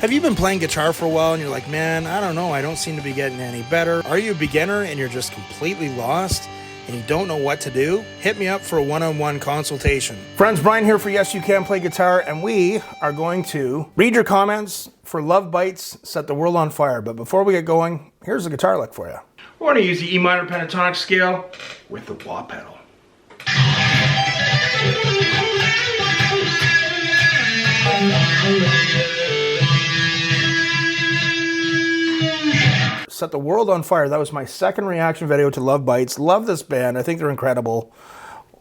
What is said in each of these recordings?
Have you been playing guitar for a while and you're like, man, I don't know, I don't seem to be getting any better? Are you a beginner and you're just completely lost and you don't know what to do? Hit me up for a one-on-one consultation. Friends, Brian here for Yes You Can Play Guitar, and we are going to read your comments for Lovebites Set the World on Fire. But before we get going, here's a guitar lick for you. We're going to use the E minor pentatonic scale with the wah pedal. Set the World on Fire. That was my second reaction video to Lovebites. Love this band. I think they're incredible.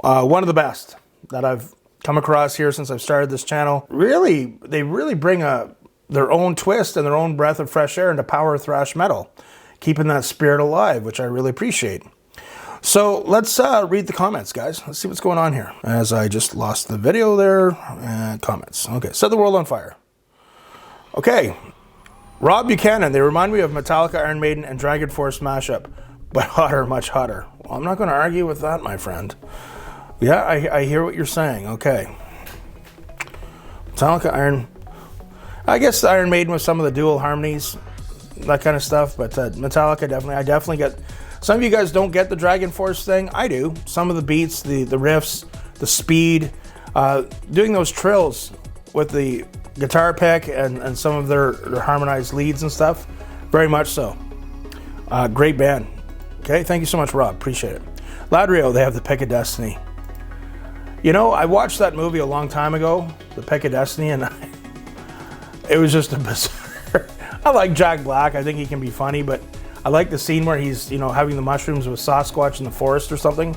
One of the best that I've come across here since I've started this channel. Really, they really bring their own twist and their own breath of fresh air into power thrash metal, keeping that spirit alive, which I really appreciate. So let's read the comments, guys. Let's see what's going on here. As I just lost the video there. Comments. Okay, Set the World on Fire. Okay. Rob Buchanan, they remind me of Metallica, Iron Maiden, and Dragon Force mashup, but hotter, much hotter. Well, I'm not going to argue with that, my friend. Yeah, I hear what you're saying. Okay. Metallica, I guess Iron Maiden with some of the dual harmonies, that kind of stuff, but Metallica definitely, I definitely get. Some of you guys don't get the Dragon Force thing. I do. Some of the beats, the riffs, the speed, doing those trills with the guitar pick and some of their harmonized leads and stuff, very much so. Great band. Okay, thank you so much, Rob. Appreciate it. Ladrio, they have the Pick of Destiny. You know, I watched that movie a long time ago, the Pick of Destiny, and it was just a bizarre. I like Jack Black. I think he can be funny, but I like the scene where he's, you know, having the mushrooms with Sasquatch in the forest or something.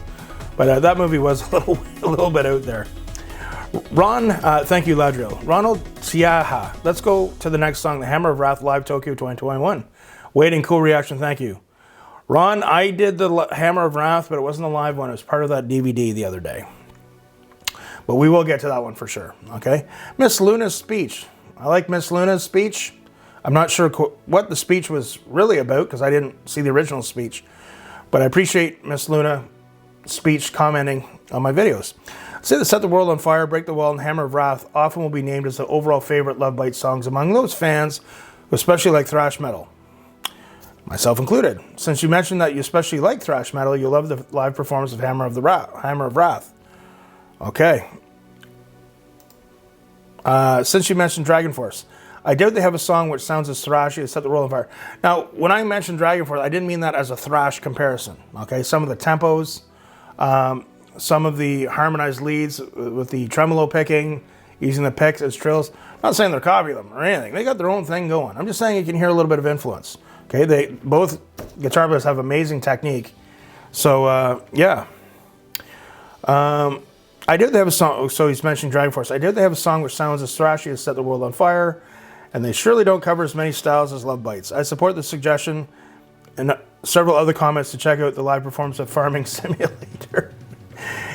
But that movie was a little bit out there. Ron, thank you, Ladriel. Ronald Siaha. Let's go to the next song, The Hammer of Wrath Live Tokyo 2021. Waiting, cool reaction, thank you. Ron, I did the Hammer of Wrath, but it wasn't a live one. It was part of that DVD the other day. But we will get to that one for sure, okay? Miss Luna's speech. I like Miss Luna's speech. I'm not sure what the speech was really about because I didn't see the original speech. But I appreciate Miss Luna's speech commenting on my videos. Say that Set the World on Fire, Break the Wall, and Hammer of Wrath often will be named as the overall favorite Lovebite songs among those fans who especially like thrash metal. Myself included. Since you mentioned that you especially like thrash metal, you'll love the live performance of Hammer of Wrath. Okay. Since you mentioned Dragon Force, I doubt they have a song which sounds as thrashy as Set the World on Fire. Now, when I mentioned Dragon Force, I didn't mean that as a thrash comparison. Okay, some of the tempos, some of the harmonized leads with the tremolo picking, using the picks as trills. I'm not saying they're copying them or anything. They got their own thing going. I'm just saying you can hear a little bit of influence. Okay, both guitar players have amazing technique. So, yeah. I did have a song, so he's mentioning Dragon Force. I did have a song which sounds as thrashy as Set the World on Fire, and they surely don't cover as many styles as Lovebites. I support the suggestion and several other comments to check out the live performance of Farming Simulator,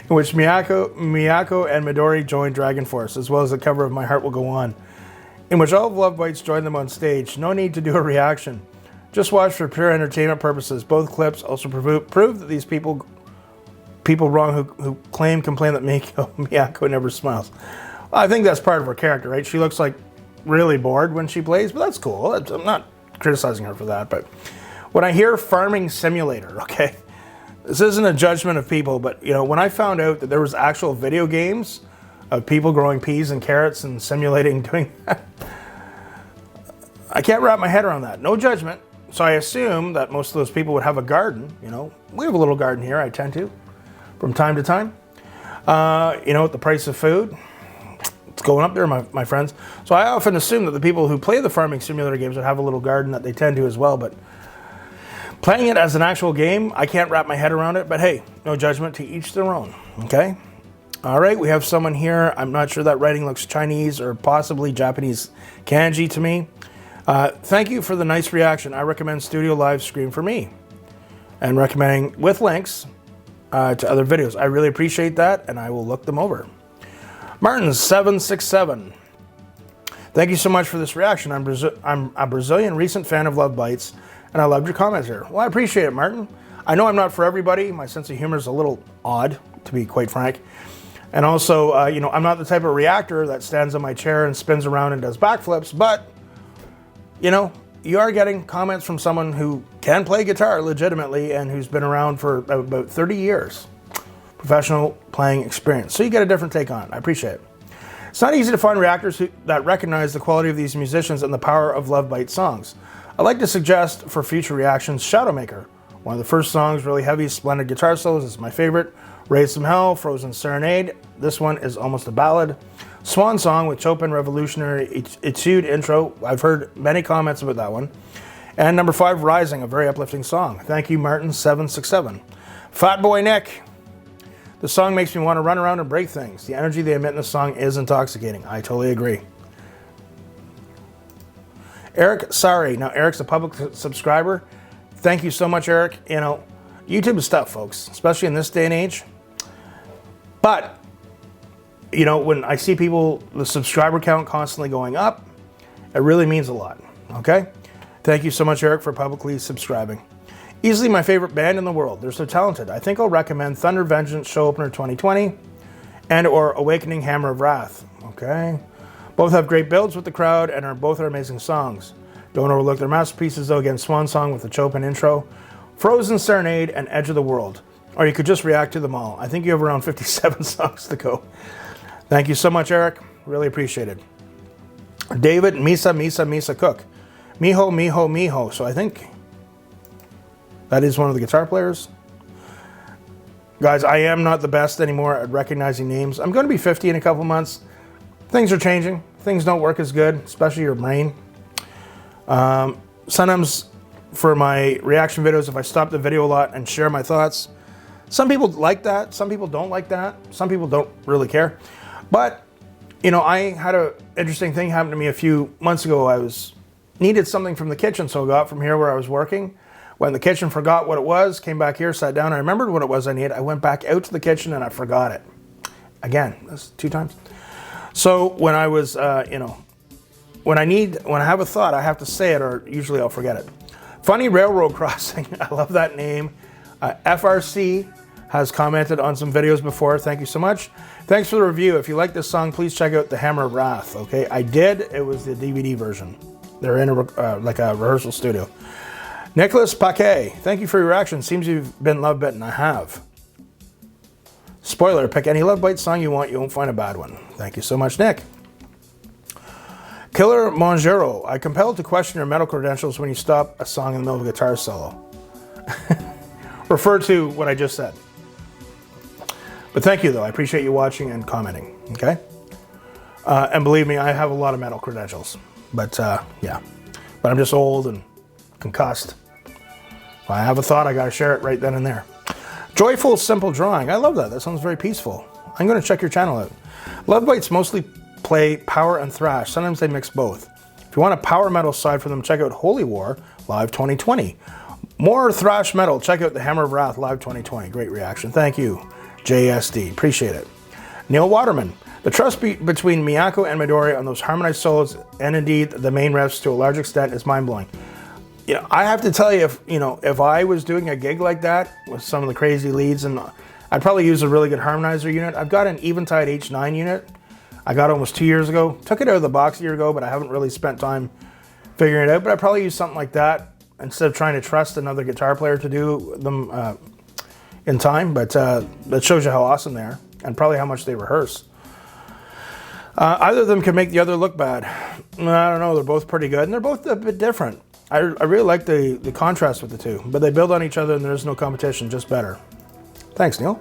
in which Miyako and Midori joined Dragon Force, as well as the cover of My Heart Will Go On, in which all of Lovebites joined them on stage. No need to do a reaction. Just watch for pure entertainment purposes. Both clips also prove that these people wrong who complain that Miyako never smiles. Well, I think that's part of her character, right? She looks like really bored when she plays, but that's cool. I'm not criticizing her for that, but when I hear Farming Simulator, okay, this isn't a judgment of people, but you know, when I found out that there was actual video games of people growing peas and carrots and simulating doing that, I can't wrap my head around that. No judgment. So I assume that most of those people would have a garden. You know, we have a little garden here. I tend to, from time to time. You know, with the price of food, it's going up there, my friends. So I often assume that the people who play the Farming Simulator games would have a little garden that they tend to as well, but playing it as an actual game, I can't wrap my head around it, but hey, no judgment, to each their own, okay? All right, we have someone here. I'm not sure that writing looks Chinese or possibly Japanese kanji to me. Thank you for the nice reaction. I recommend Studio Live Scream for me and recommending with links to other videos. I really appreciate that, and I will look them over. Martin767. Thank you so much for this reaction. I'm a Brazilian recent fan of Lovebites, and I loved your comments here. Well, I appreciate it, Martin. I know I'm not for everybody. My sense of humor is a little odd, to be quite frank. And also, you know, I'm not the type of reactor that stands on my chair and spins around and does backflips, but you know, you are getting comments from someone who can play guitar legitimately and who's been around for about 30 years. Professional playing experience. So you get a different take on it. I appreciate it. It's not easy to find reactors that recognize the quality of these musicians and the power of Lovebite songs. I'd like to suggest for future reactions, Shadowmaker. One of the first songs, really heavy, splendid guitar solos, is my favorite. Raise Some Hell, Frozen Serenade. This one is almost a ballad. Swan Song with Chopin Revolutionary Etude intro. I've heard many comments about that one. And number 5, Rising, a very uplifting song. Thank you, Martin767. Fat Boy Nick. The song makes me want to run around and break things. The energy they emit in the song is intoxicating. I totally agree. Eric, sorry. Now, Eric's a public subscriber. Thank you so much, Eric. You know, YouTube is tough, folks, especially in this day and age. But, you know, when I see people, the subscriber count constantly going up, it really means a lot, okay? Thank you so much, Eric, for publicly subscribing. Easily my favorite band in the world. They're so talented. I think I'll recommend Thunder Vengeance Show Opener 2020 and or Awakening Hammer of Wrath. Okay. Both have great builds with the crowd and both are amazing songs. Don't overlook their masterpieces though. Again, Swan Song with the Chopin intro, Frozen Serenade, and Edge of the World. Or you could just react to them all. I think you have around 57 songs to go. Thank you so much, Eric. Really appreciate it. David, Misa Cook. Miho. So I think that is one of the guitar players. Guys, I am not the best anymore at recognizing names. I'm going to be 50 in a couple months. Things are changing. Things don't work as good, especially your brain. Sometimes for my reaction videos, if I stop the video a lot and share my thoughts, some people like that. Some people don't like that. Some people don't really care. But, you know, I had an interesting thing happen to me a few months ago. I needed something from the kitchen, so I got from here where I was working. When the kitchen forgot what it was, came back here, sat down, I remembered what it was I needed. I went back out to the kitchen and I forgot it. Again, that's 2 times. So when I was, you know, when I have a thought, I have to say it or usually I'll forget it. Funny Railroad Crossing. I love that name. FRC has commented on some videos before. Thank you so much. Thanks for the review. If you like this song, please check out The Hammer of Wrath. Okay, I did. It was the DVD version. They're in like a rehearsal studio. Nicholas Paquet, thank you for your reaction. Seems you've been love bitten. I have. Spoiler, pick any Lovebite song you want. You won't find a bad one. Thank you so much, Nick. Killer Mongero, I compelled to question your metal credentials when you stop a song in the middle of a guitar solo. Refer to what I just said. But thank you, though. I appreciate you watching and commenting, okay? And believe me, I have a lot of metal credentials. But, yeah. But I'm just old and concussed. If I have a thought, I got to share it right then and there. Joyful Simple Drawing. I love that. That sounds very peaceful. I'm going to check your channel out. Lovebites mostly play power and thrash. Sometimes they mix both. If you want a power metal side for them, check out Holy War Live 2020. More thrash metal, check out The Hammer of Wrath Live 2020. Great reaction. Thank you, JSD. Appreciate it. Neil Waterman. The trust between Miyako and Midori on those harmonized solos and indeed the main riffs to a large extent is mind-blowing. You know, I have to tell you, if I was doing a gig like that with some of the crazy leads, and I'd probably use a really good harmonizer unit. I've got an Eventide H9 unit. I got it almost 2 years ago. Took it out of the box a year ago, but I haven't really spent time figuring it out. But I'd probably use something like that instead of trying to trust another guitar player to do them in time. But that shows you how awesome they are and probably how much they rehearse. Either of them can make the other look bad. I don't know. They're both pretty good, and they're both a bit different. I really like the contrast with the two, but they build on each other and there's no competition, just better. Thanks, Neil.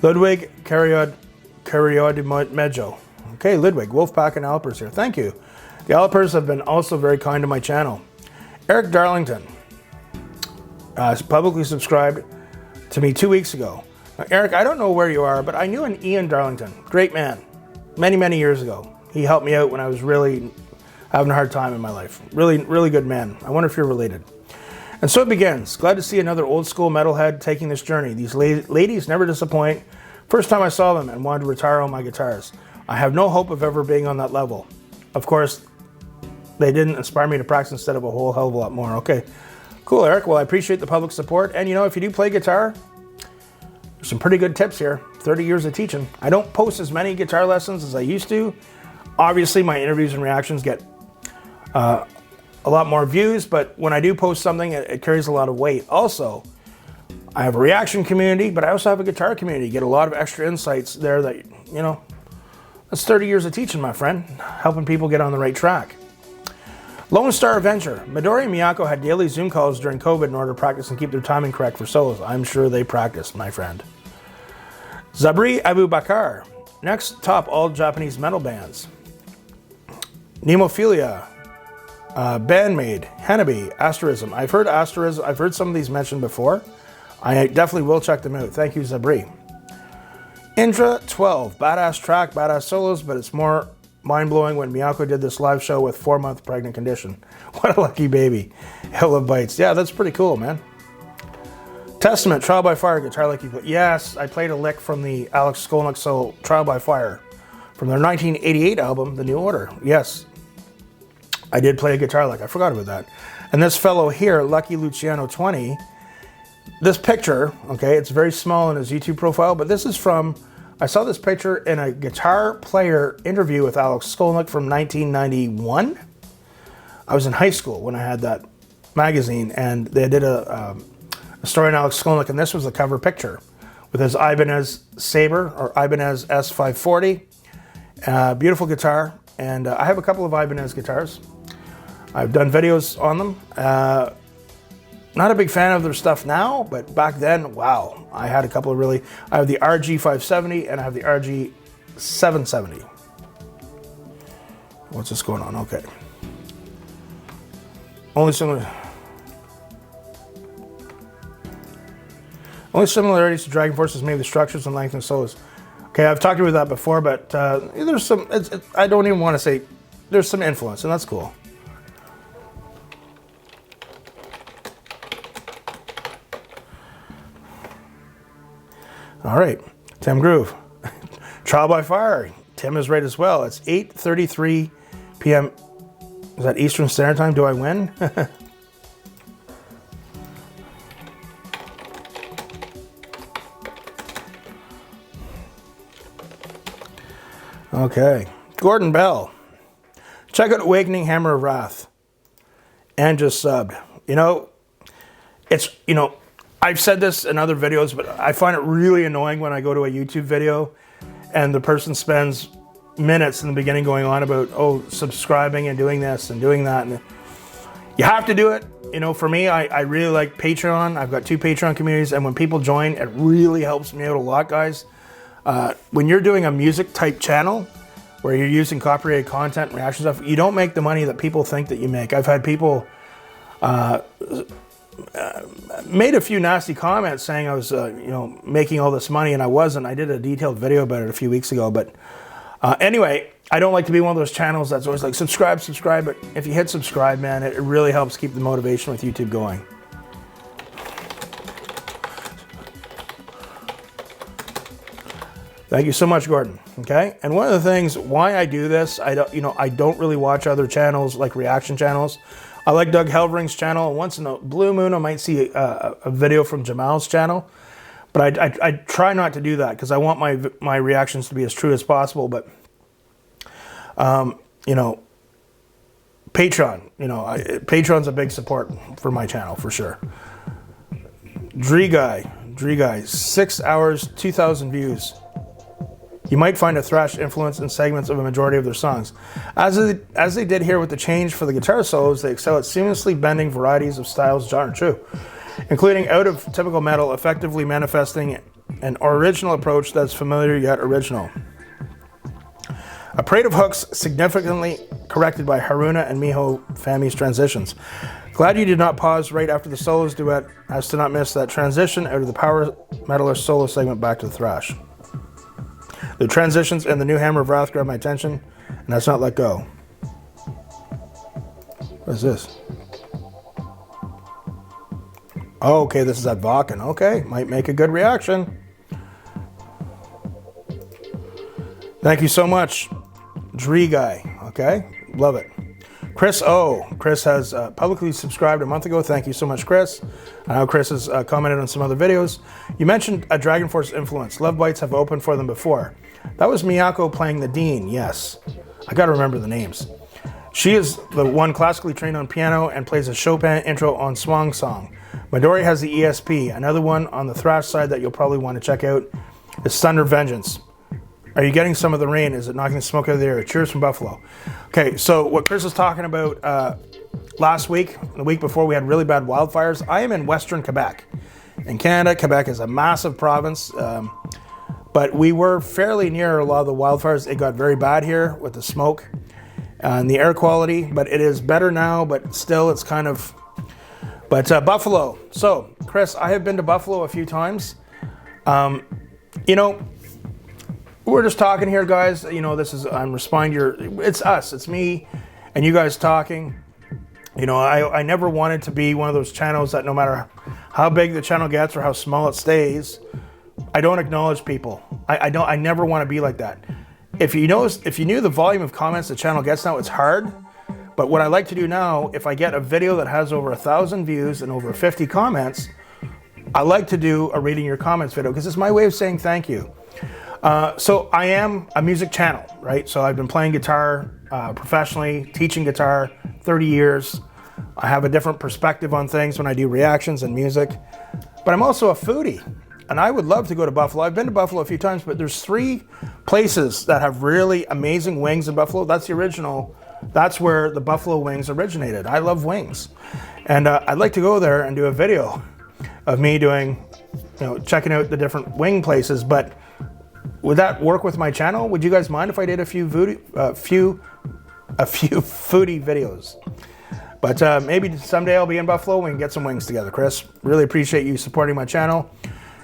Ludwig Mejo. Okay, Ludwig, Wolfpack and Alpers here. Thank you. The Alpers have been also very kind to my channel. Eric Darlington publicly subscribed to me 2 weeks ago. Now, Eric, I don't know where you are, but I knew an Ian Darlington. Great man. Many, many years ago. He helped me out when I was really having a hard time in my life. Really, really good man. I wonder if you're related. And so it begins. Glad to see another old school metalhead taking this journey. These ladies never disappoint. First time I saw them and wanted to retire all my guitars. I have no hope of ever being on that level. Of course, they didn't inspire me to practice instead of a whole hell of a lot more. Okay, cool, Eric. Well, I appreciate the public support. And you know, if you do play guitar, there's some pretty good tips here. 30 years of teaching. I don't post as many guitar lessons as I used to. Obviously, my interviews and reactions get a lot more views, but when I do post something, it carries a lot of weight. Also, I have a reaction community, but I also have a guitar community. You get a lot of extra insights there that, you know, that's 30 years of teaching, my friend, helping people get on the right track. Lone Star Adventure. Midori and Miyako had daily Zoom calls during COVID in order to practice and keep their timing correct for solos. I'm sure they practiced, my friend. Zabri Abu Bakar. Next, top all Japanese metal bands. Nemophilia, Bandmaid, Hanabi, Asterism. I've heard Asterism. I've heard some of these mentioned before. I definitely will check them out. Thank you, Zabri. Indra 12, badass track, badass solos, but it's more mind-blowing when Miyako did this live show with 4-month pregnant condition. What a lucky baby. Lovebites. Yeah, that's pretty cool, man. Testament, Trial by Fire, guitar like you play. Yes, I played a lick from the Alex Skolnick solo, Trial by Fire, from their 1988 album, The New Order. Yes, I did play a guitar lick. I forgot about that. And this fellow here, Lucky Luciano 20, this picture, okay, it's very small in his YouTube profile, but this is from, I saw this picture in a guitar player interview with Alex Skolnick from 1991. I was in high school when I had that magazine, and they did a story on Alex Skolnick, and this was the cover picture with his Ibanez Sabre, or Ibanez S540. Beautiful guitar, and I have a couple of Ibanez guitars. I've done videos on them. Not a big fan of their stuff now, but back then, wow, I had a couple of really, I have the RG570 and I have the RG770. What's this going on? Okay. Only similarities to Dragon Force is maybe the structures and length and solos. Okay, I've talked about that before, but there's some, I don't even want to say, there's some influence, and that's cool. All right, Tim Groove. Trial by Fire. Tim is right as well. It's 8:33 p.m. Is that Eastern Standard Time? Do I win? Okay. Gordon Bell. Check out Awakening Hammer of Wrath. And just subbed. You know, it's, you know, I've said this in other videos, but I find it really annoying when I go to a YouTube video and the person spends minutes in the beginning going on about, oh, subscribing and doing this and doing that. And you have to do it. You know, for me, I really like Patreon. I've got 2 Patreon communities, and when people join, it really helps me out a lot, guys. When you're doing a music type channel where you're using copyrighted content and reaction stuff, you don't make the money that people think that you make. I've had people made a few nasty comments saying I was, you know, making all this money, and I wasn't. I did a detailed video about it a few weeks ago, but anyway, I don't like to be one of those channels that's always like, subscribe, but if you hit subscribe, man, it really helps keep the motivation with YouTube going. Thank you so much, Gordon. Okay, and one of the things why I do this, I don't really watch other channels like reaction channels. I like Doug Helvering's channel, and once in a blue moon I might see a video from Jamal's channel, but I try not to do that because I want my reactions to be as true as possible. But you know, Patreon, you know, Patreon's a big support for my channel for sure. Dree Guy, 6 hours, 2,000 views. You might find a thrash influence in segments of a majority of their songs. As they did here with the change for the guitar solos, they excel at seamlessly bending varieties of styles, genre true, including out of typical metal, effectively manifesting an original approach that's familiar yet original. A parade of hooks significantly corrected by Haruna and Miho Fami's transitions. Glad you did not pause right after the solos duet as to not miss that transition out of the power metalist solo segment back to the thrash. The transitions and the new Hammer of Wrath grabbed my attention, and that's not let go. What is this? Oh, okay, this is at Vakken. Okay, might make a good reaction. Thank you so much, Dree Guy. Okay, love it. Chris O. Chris has publicly subscribed a month ago. Thank you so much, Chris. I know Chris has commented on some other videos. You mentioned a Dragon Force influence. Lovebites have opened for them before. That was Miyako playing the Dean, yes. I gotta remember the names. She is the one classically trained on piano and plays a Chopin intro on Swan Song. Midori has the ESP. Another one on the thrash side that you'll probably want to check out is Thunder Vengeance. Are you getting some of the rain? Is it knocking the smoke out of the air? Cheers from Buffalo. Okay, so what Chris was talking about last week, the week before, we had really bad wildfires. I am in Western Quebec. In Canada, Quebec is a massive province, but we were fairly near a lot of the wildfires. It got very bad here with the smoke and the air quality, but it is better now, but still it's kind of... But Buffalo. So, Chris, I have been to Buffalo a few times. You know, we're just talking here, guys. You know, this is, I'm responding to your... It's us, it's me, and you guys talking. You know, I never wanted to be one of those channels that no matter how big the channel gets or how small it stays, I don't acknowledge people. I never want to be like that. If you knew the volume of comments the channel gets now, it's hard. But what I like to do now, if I get a video that has over 1,000 views and over 50 comments, I like to do a reading your comments video because it's my way of saying thank you. So I am a music channel, right? So I've been playing guitar professionally, teaching guitar 30 years. I have a different perspective on things when I do reactions and music. But I'm also a foodie, and I would love to go to Buffalo. I've been to Buffalo a few times, but there's 3 places that have really amazing wings in Buffalo. That's the original. That's where the Buffalo wings originated. I love wings. And I'd like to go there and do a video of me doing, you know, checking out the different wing places. But would that work with my channel? Would you guys mind if I did a few foodie videos? But maybe someday I'll be in Buffalo and we can get some wings together, Chris. Really appreciate you supporting my channel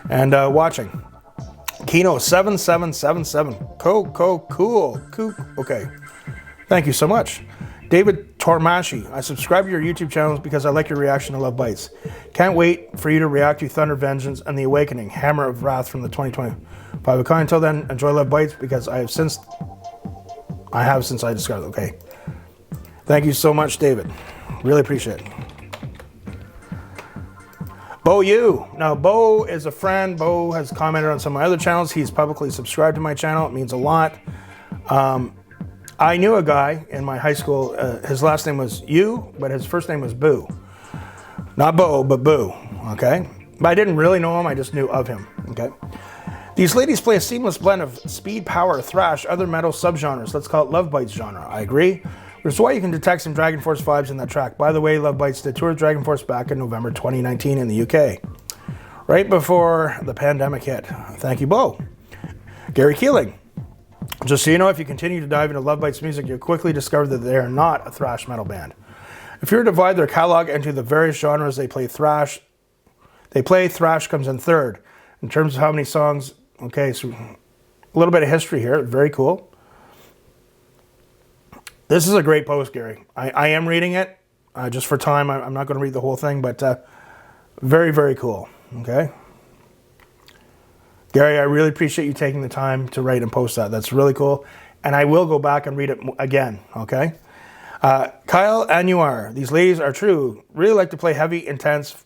and watching. Kino 7777. Cool. Okay. Thank you so much. David Tormashi. I subscribe to your YouTube channels because I like your reaction to Lovebites. Can't wait for you to react to Thunder Vengeance and The Awakening, Hammer of Wrath from the 2025 account. Until then, enjoy Lovebites because I have since I discovered it. Okay. Thank you so much, David. Really appreciate it. Bo Yu. Now, Bo is a friend. Bo has commented on some of my other channels. He's publicly subscribed to my channel. It means a lot. I knew a guy in my high school. His last name was Yu, but his first name was Boo. Not Bo, but Boo. Okay? But I didn't really know him. I just knew of him. Okay? These ladies play a seamless blend of speed, power, thrash, other metal subgenres. Let's call it Lovebites genre. I agree. Which is why you can detect some Dragon Force vibes in that track. By the way, Lovebites did tour with Dragon Force back in November 2019 in the UK. Right before the pandemic hit. Thank you, Bo. Gary Keeling. Just so you know, if you continue to dive into Lovebites music, you'll quickly discover that they are not a thrash metal band. If you were to divide their catalog into the various genres they play, thrash comes in third. In terms of how many songs, okay, so a little bit of history here, very cool. This is a great post, Gary. I am reading it, just for time. I'm not going to read the whole thing, but very, very cool, okay? Gary, I really appreciate you taking the time to write and post that. That's really cool. And I will go back and read it again, okay? Kyle Anouar. These ladies are true. Really like to play heavy, intense,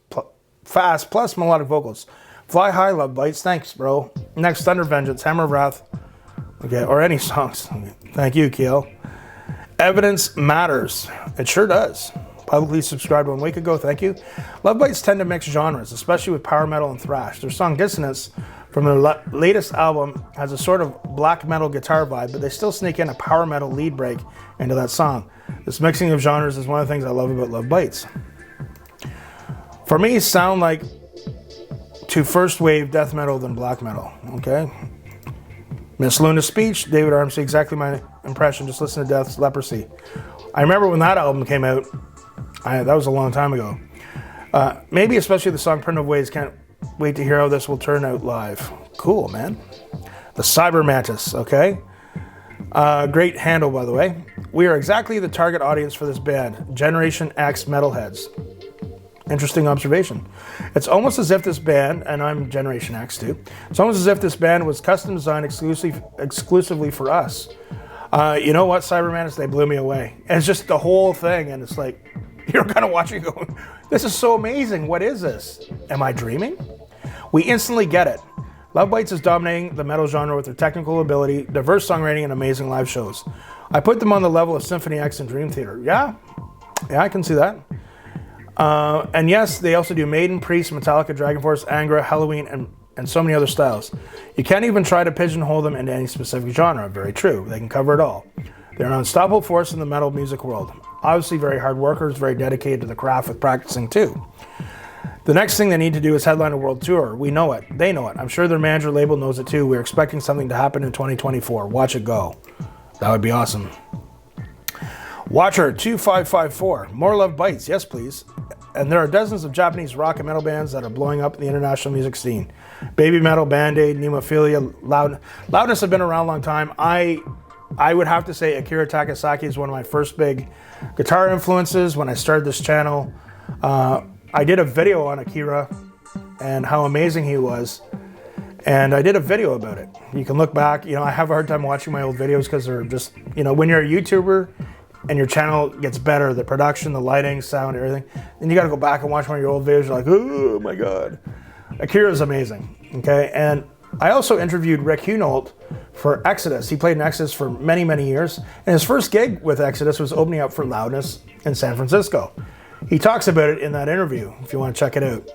fast, plus melodic vocals. Fly High, Lovebites. Thanks, bro. Next, Thunder Vengeance, Hammer of Wrath. Okay, or any songs. Thank you, Keel. Evidence Matters. It sure does. Publicly subscribed 1 week ago. Thank you. Lovebites tend to mix genres, especially with power metal and thrash. Their song Dissonance from their latest album has a sort of black metal guitar vibe, but they still sneak in a power metal lead break into that song. This mixing of genres is one of the things I love about Lovebites. For me, sound like to first wave death metal than black metal. Okay. Miss Luna's Speech, David Armstrong, exactly my impression. Just listen to Death's Leprosy. I remember when that album came out. That was a long time ago. Maybe especially the song Primitive Ways. Can't wait to hear how this will turn out live. Cool, man. The Cyber Mantis, okay? Great handle, by the way. We are exactly the target audience for this band. Generation X metalheads. Interesting observation. It's almost as if this band, and I'm Generation X too, it's almost as if this band was custom designed exclusively for us. You know what, Cyberman, they blew me away. And it's just the whole thing, and it's like, you're kind of watching going, this is so amazing, what is this? Am I dreaming? We instantly get it. Lovebites is dominating the metal genre with their technical ability, diverse songwriting, and amazing live shows. I put them on the level of Symphony X and Dream Theater. Yeah, I can see that. And yes, they also do Maiden, Priest, Metallica, Dragon Force, Angra, Halloween, and so many other styles. You can't even try to pigeonhole them into any specific genre. Very true. They can cover it all. They're an unstoppable force in the metal music world. Obviously very hard workers, very dedicated to the craft with practicing too. The next thing they need to do is headline a world tour. We know it. They know it. I'm sure their manager label knows it too. We're expecting something to happen in 2024. Watch it go. That would be awesome. Watcher2554. More Lovebites. Yes, please. And there are dozens of Japanese rock and metal bands that are blowing up in the international music scene. Baby Metal, Band-Aid, Nemophilia, Loudness have been around a long time. I would have to say Akira Takasaki is one of my first big guitar influences when I started this channel. I did a video on Akira and how amazing he was. And I did a video about it. You can look back. I have a hard time watching my old videos because they're just, when you're a YouTuber and your channel gets better, the production, the lighting, sound, everything, then you got to go back and watch one of your old videos. You're like, oh my God. Akira's amazing. Okay. And I also interviewed Rick Hunolt for Exodus. He played in Exodus for many, many years. And his first gig with Exodus was opening up for Loudness in San Francisco. He talks about it in that interview, if you want to check it out.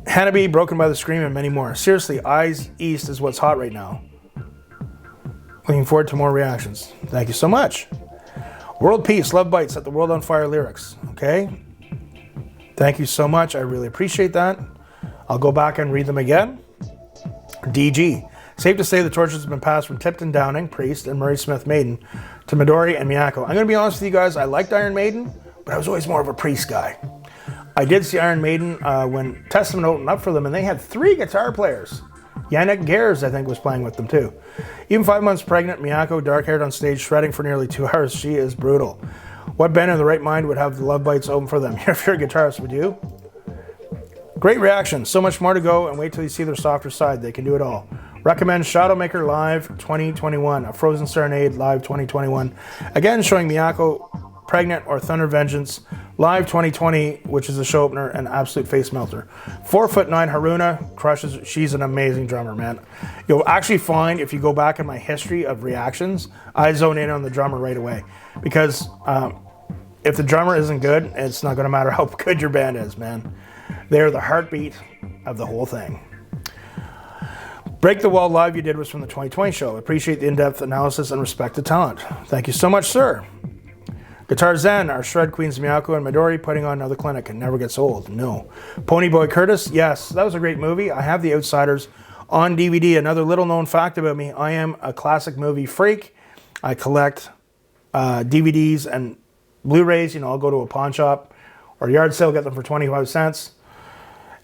Hannibal, Broken by the Scream, and many more. Seriously, Eyes East is what's hot right now. Looking forward to more reactions. Thank you so much. World Peace, Lovebites at the World on Fire lyrics. Okay. Thank you so much. I really appreciate that. I'll go back and read them again. DG. Safe to say the torches have been passed from Tipton Downing, Priest, and Murray Smith, Maiden, to Midori and Miyako. I'm going to be honest with you guys. I liked Iron Maiden, but I was always more of a Priest guy. I did see Iron Maiden when Testament opened up for them, and they had 3 guitar players. Yannick Gers, I think, was playing with them too. Even 5 months pregnant, Miyako, dark-haired on stage, shredding for nearly 2 hours. She is brutal. What band in the right mind would have the Lovebites open for them? If you're a guitarist, would you? Great reaction. So much more to go, and wait till you see their softer side. They can do it all. Recommend Shadowmaker Live 2021, A Frozen Serenade Live 2021. Again, showing Miyako pregnant or Thunder Vengeance Live 2020, which is a show opener and absolute face melter. 4'9" Haruna crushes. She's an amazing drummer, man. You'll actually find, if you go back in my history of reactions, I zone in on the drummer right away. Because if the drummer isn't good, it's not going to matter how good your band is, man. They're the heartbeat of the whole thing. Break the Wall Live you did was from the 2020 show. Appreciate the in-depth analysis and respect to talent. Thank you so much, sir. Guitar Zen, our Shred Queens Miyako and Midori putting on another clinic. It never gets old. No. Ponyboy Curtis, yes, that was a great movie. I have The Outsiders on DVD. Another little known fact about me, I am a classic movie freak. I collect DVDs and Blu-rays. I'll go to a pawn shop or yard sale, get them for 25 cents.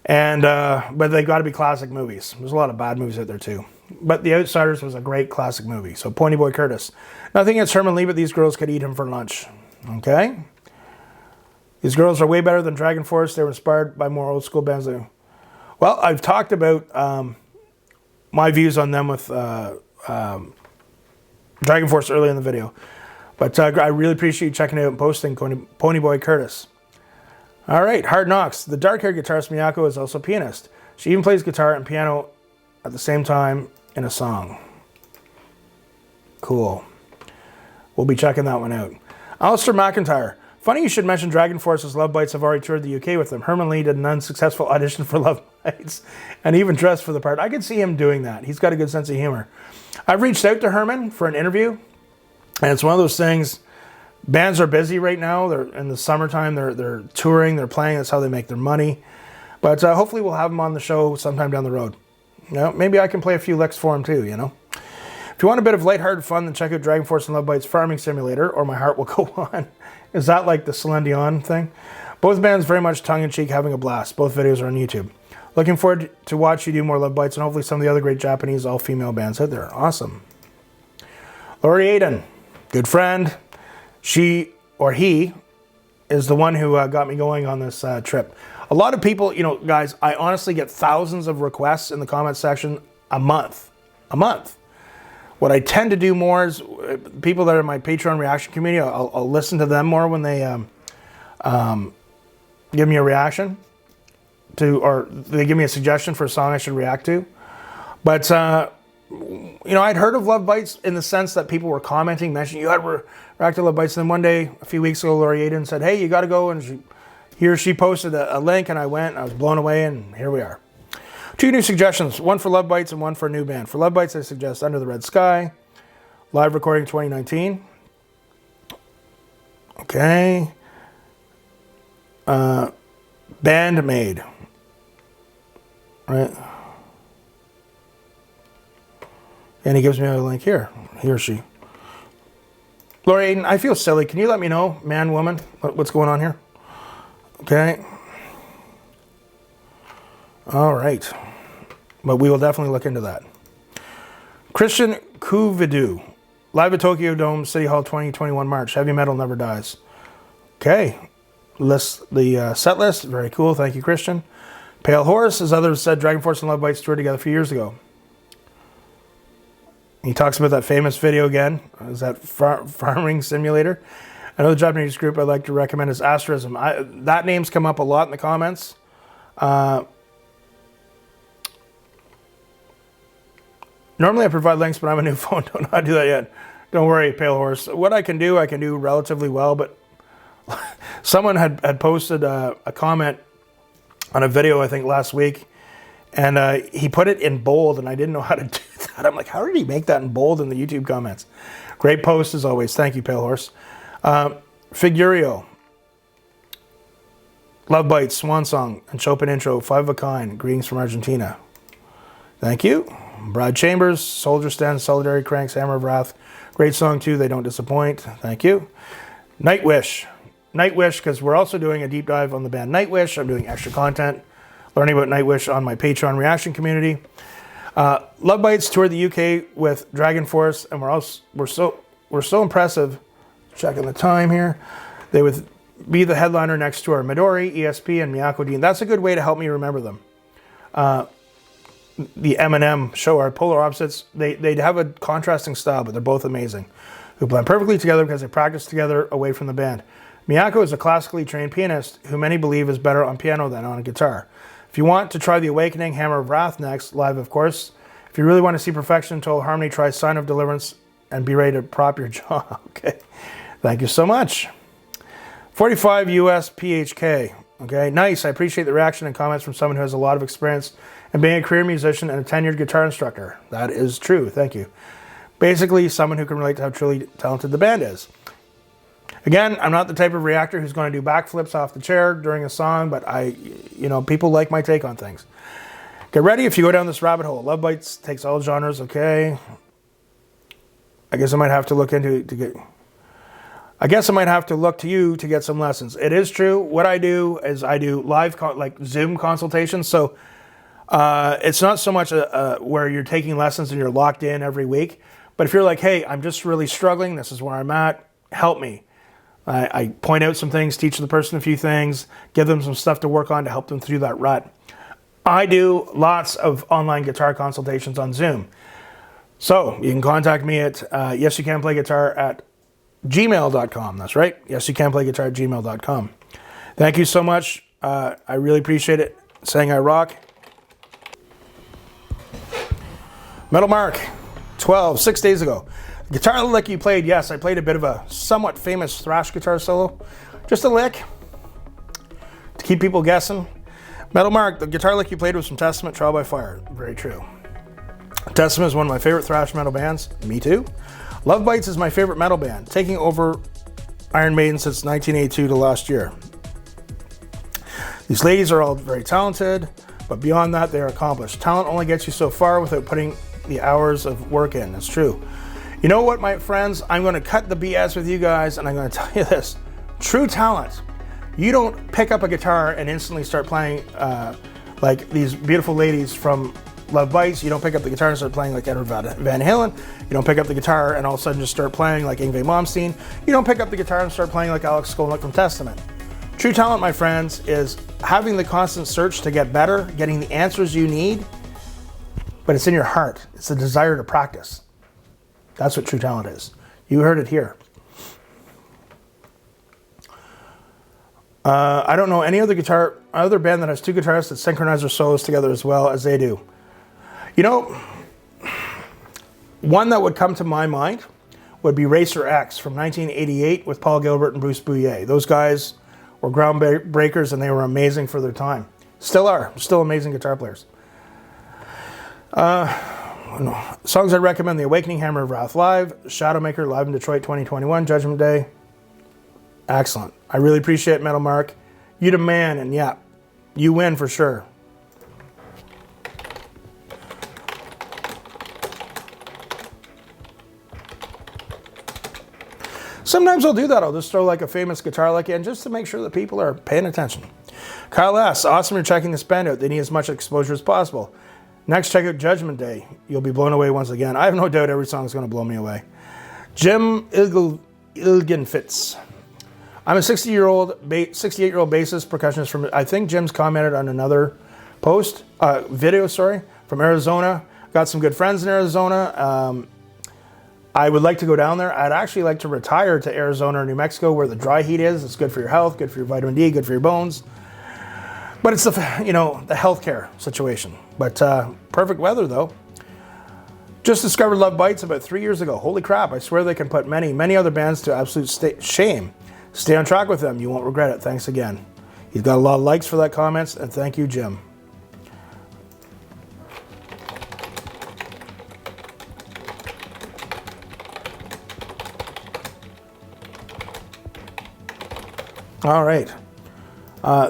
And but they got to be classic movies. There's a lot of bad movies out there too. But The Outsiders was a great classic movie. So Ponyboy Curtis. Nothing against Herman Lee, but these girls could eat him for lunch. Okay? These girls are way better than Dragon Force. They were inspired by more old school bands. Well, I've talked about my views on them with Dragon Force earlier in the video. But I really appreciate you checking out and posting Ponyboy Curtis. All right, Hard Knocks. The dark-haired guitarist Miyako is also a pianist. She even plays guitar and piano at the same time in a song. Cool. We'll be checking that one out. Alistair McIntyre. Funny you should mention Dragon Force's Lovebites have already toured the UK with them. Herman Lee did an unsuccessful audition for Lovebites and even dressed for the part. I could see him doing that. He's got a good sense of humor. I've reached out to Herman for an interview, and it's one of those things. Bands are busy right now. They're in the summertime. They're touring. They're playing. That's how they make their money. But hopefully we'll have him on the show sometime down the road. Maybe I can play a few licks for him too, If you want a bit of lighthearted fun, then check out Dragon Force and Lovebites Farming Simulator, or My Heart Will Go On. Is that like the Celine Dion thing? Both bands very much tongue-in-cheek, having a blast. Both videos are on YouTube. Looking forward to watch you do more Lovebites and hopefully some of the other great Japanese all-female bands out there. Awesome. Lori Aiden, good friend. She, or he, is the one who got me going on this trip. A lot of people, guys, I honestly get thousands of requests in the comment section a month. What I tend to do more is people that are in my Patreon reaction community, I'll listen to them more when they give me a reaction to, or they give me a suggestion for a song I should react to. But you know, I'd heard of Lovebites in the sense that people were commenting, mentioning you had reacted to Lovebites. And then one day, a few weeks ago, Lori Aiden said, hey, you got to go. And she posted a link, and I went, and I was blown away, and here we are. 2 new suggestions, one for Lovebites and one for a new band. For Lovebites, I suggest Under the Red Sky, live recording 2019. Okay. Band Made. Right. And he gives me a link here. He or she. Lori Aiden, I feel silly. Can you let me know, man, woman, what's going on here? Okay. All right. But we will definitely look into that. Christian Kuvidu. Live at Tokyo Dome, City Hall 2021 March. Heavy metal never dies. Okay. The set list. Very cool. Thank you, Christian. Pale Horse, as others said, Dragon Force and Lovebites toured together a few years ago. He talks about that famous video again. Is that Farming Simulator? Another Japanese group I'd like to recommend is Asterism. That name's come up a lot in the comments. Normally I provide links, but I'm a new phone. Don't know how to do that yet. Don't worry, Pale Horse. What I can do relatively well, but someone had posted a comment on a video, I think, last week, and he put it in bold, and I didn't know how to do that. I'm like, how did he make that in bold in the YouTube comments? Great post as always. Thank you, Pale Horse. Figurio. Lovebites, Swan Song, and Chopin Intro, 5 of a Kind. Greetings from Argentina. Thank you. Brad Chambers, Soldier Stand, Solidarity Cranks, Hammer of Wrath. Great song too, They Don't Disappoint. Thank you. Nightwish. Nightwish, because we're also doing a deep dive on the band Nightwish. I'm doing extra content, learning about Nightwish on my Patreon reaction community. Lovebites toured the UK with Dragon Force, and we're so impressive. Checking the time here. They would be the headliner next to our Midori, ESP, and Miyako Dean. That's a good way to help me remember them. The M&M show are polar opposites. They have a contrasting style, but they're both amazing. Who blend perfectly together because they practice together away from the band. Miyako is a classically trained pianist who many believe is better on piano than on a guitar. If you want to try The Awakening, Hammer of Wrath next, live of course. If you really want to see perfection in total harmony, try Sign of Deliverance and be ready to prop your jaw. Okay, thank you so much. 45 US PHK. Okay, nice. I appreciate the reaction and comments from someone who has a lot of experience in being a career musician and a tenured guitar instructor. That is true. Thank you. Basically, someone who can relate to how truly talented the band is. Again, I'm not the type of reactor who's going to do backflips off the chair during a song, but people like my take on things. Get ready if you go down this rabbit hole. Lovebites takes all genres. Okay. I guess I might have to look into I guess I might have to look to you to get some lessons. It is true. What I do is I do live like Zoom consultations. So it's not so much where you're taking lessons and you're locked in every week. But if you're like, hey, I'm just really struggling. This is where I'm at. Help me. I point out some things, teach the person a few things, give them some stuff to work on to help them through that rut. I do lots of online guitar consultations on Zoom. So you can contact me at yesyoucanplayguitar@gmail.com. That's right. yesyoucanplayguitar@gmail.com. Thank you so much. I really appreciate it. Saying I rock. Metal Mark, 6 days ago. Guitar lick you played, yes, I played a bit of a somewhat famous thrash guitar solo. Just a lick to keep people guessing. Metal Mark, the guitar lick you played was from Testament, Trial by Fire. Very true. Testament is one of my favorite thrash metal bands. Me too. Lovebites is my favorite metal band, taking over Iron Maiden since 1982 to last year. These ladies are all very talented, but beyond that, they are accomplished. Talent only gets you so far without putting the hours of work in. That's true. You know what, my friends? I'm going to cut the BS with you guys, and I'm going to tell you this. True talent. You don't pick up a guitar and instantly start playing like these beautiful ladies from Lovebites. You don't pick up the guitar and start playing like Edward Van Halen. You don't pick up the guitar and all of a sudden just start playing like Yngwie Malmsteen. You don't pick up the guitar and start playing like Alex Skolnick from Testament. True talent, my friends, is having the constant search to get better, getting the answers you need, but it's in your heart. It's the desire to practice. That's what true talent is. You heard it here. I don't know any other band that has two guitarists that synchronize their solos together as well as they do. You know, One that would come to my mind would be Racer X from 1988 with Paul Gilbert and Bruce Bouillet. Those guys were groundbreakers and they were amazing for their time. Still are. Still amazing guitar players. Songs I'd recommend: The Awakening, Hammer of Wrath Live, Shadowmaker live in Detroit 2021, Judgment Day. Excellent. I really appreciate it, Metal Mark. You the man, and yeah, you win for sure. Sometimes I'll do that. I'll just throw like a famous guitar lick in just to make sure that people are paying attention. Kyle S. Awesome you're checking this band out. They need as much exposure as possible. Next, check out Judgment Day. You'll be blown away once again. I have no doubt every song is going to blow me away. Jim Ilgenfitz. I'm a 68-year-old bassist, percussionist from, I think Jim's commented on another video, from Arizona. Got some good friends in Arizona. I would like to go down there. I'd actually like to retire to Arizona or New Mexico where the dry heat is. It's good for your health, good for your vitamin D, good for your bones. But it's the healthcare situation. But perfect weather though. Just discovered Lovebites about 3 years ago. Holy crap, I swear they can put many other bands to absolute shame. Stay on track with them. You won't regret it. Thanks again. He's got a lot of likes for that comments, and thank you, Jim. All right.